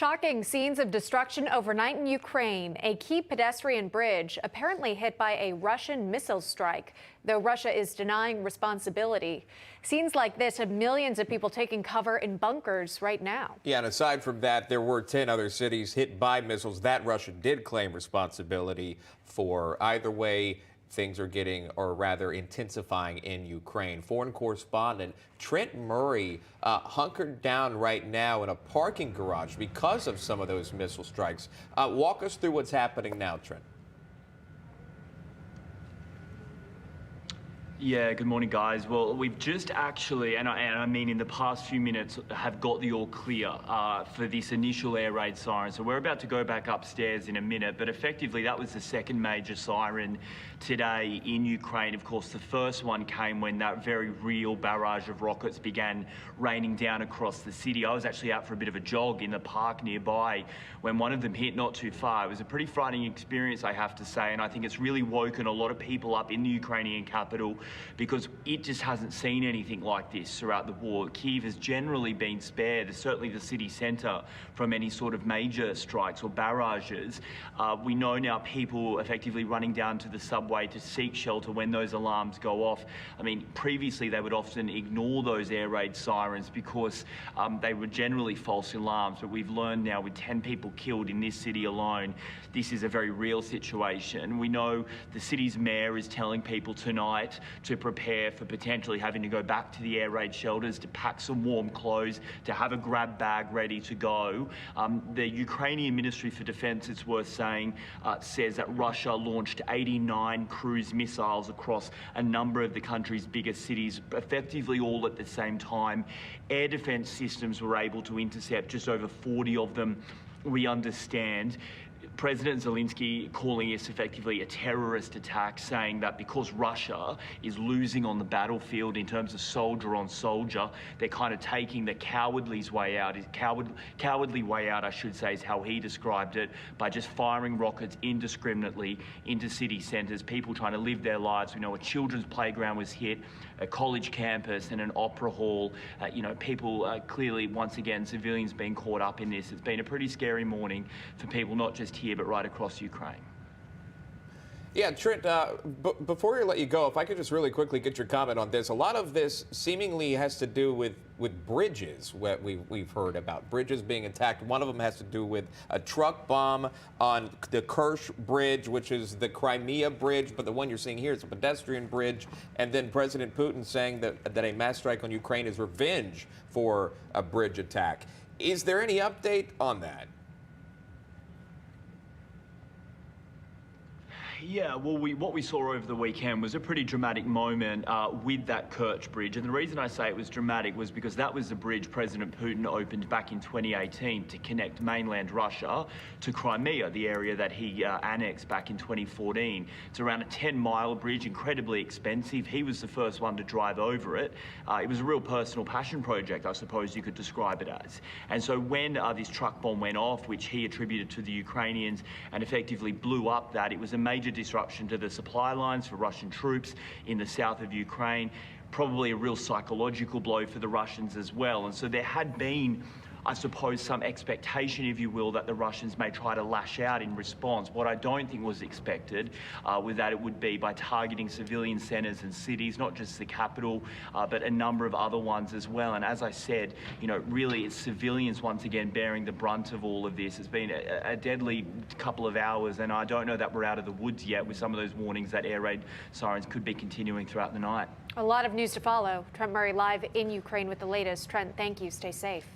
Shocking scenes of destruction overnight in Ukraine. A key pedestrian bridge apparently hit by a Russian missile strike, though Russia is denying responsibility. Scenes like this have millions of people taking cover in bunkers right now. Yeah, and aside from that, there were 10 other cities hit by missiles that Russia did claim responsibility for. Either way, things are getting, or rather intensifying in Ukraine. Foreign correspondent Trent Murray hunkered down right now in a parking garage because of some of those missile strikes. Walk us through what's happening now, Trent. Yeah, good morning, guys. Well, we've just actually, and I mean in the past few minutes, have got the all clear for this initial air raid siren. So we're about to go back upstairs in a minute, but effectively that was the second major siren today in Ukraine. Of course, the first one came when that very real barrage of rockets began raining down across the city. I was actually out for a bit of a jog in the park nearby when one of them hit not too far. It was a pretty frightening experience, I have to say, and I think it's really woken a lot of people up in the Ukrainian capital, because it just hasn't seen anything like this throughout the war. Kyiv has generally been spared, certainly the city centre, from any sort of major strikes or barrages. We know now people effectively running down to the subway to seek shelter when those alarms go off. I mean, previously they would often ignore those air raid sirens because they were generally false alarms, but we've learned now with 10 people killed in this city alone, this is a very real situation. We know the city's mayor is telling people tonight to prepare for potentially having to go back to the air raid shelters, to pack some warm clothes, to have a grab bag ready to go. The Ukrainian Ministry for Defense, it's worth saying, says that Russia launched 89 cruise missiles across a number of the country's biggest cities, effectively all at the same time. Air defense systems were able to intercept just over 40 of them, we understand. President Zelensky calling this effectively a terrorist attack, saying that because Russia is losing on the battlefield in terms of soldier on soldier, they're kind of taking the cowardly way out, I should say, is how he described it, by just firing rockets indiscriminately into city centres, people trying to live their lives. We know a children's playground was hit, a college campus and an opera hall. People clearly, once again, civilians being caught up in this. It's been a pretty scary morning for people, not just here, but right across Ukraine. Yeah, Trent, before we let you go, if I could just really quickly get your comment on this. A lot of this seemingly has to do with bridges, what we've heard about. Bridges being attacked. One of them has to do with a truck bomb on the Kerch Bridge, which is the Crimea Bridge, but the one you're seeing here is a pedestrian bridge. And then President Putin saying that a mass strike on Ukraine is revenge for a bridge attack. Is there any update on that? Yeah, well, what we saw over the weekend was a pretty dramatic moment with that Kerch Bridge. And the reason I say it was dramatic was because that was the bridge President Putin opened back in 2018 to connect mainland Russia to Crimea, the area that he annexed back in 2014. It's around a 10-mile bridge, incredibly expensive. He was the first one to drive over it. It was a real personal passion project, I suppose you could describe it as. And so when this truck bomb went off, which he attributed to the Ukrainians and effectively blew up that, it was a major disruption to the supply lines for Russian troops in the south of Ukraine, probably a real psychological blow for the Russians as well. And so there had been, I suppose, some expectation, if you will, that the Russians may try to lash out in response. What I don't think was expected was that it would be by targeting civilian centres and cities, not just the capital, but a number of other ones as well. And as I said, really it's civilians once again bearing the brunt of all of this. It's been a deadly couple of hours, and I don't know that we're out of the woods yet with some of those warnings that air raid sirens could be continuing throughout the night. A lot of news to follow. Trent Murray live in Ukraine with the latest. Trent, thank you. Stay safe.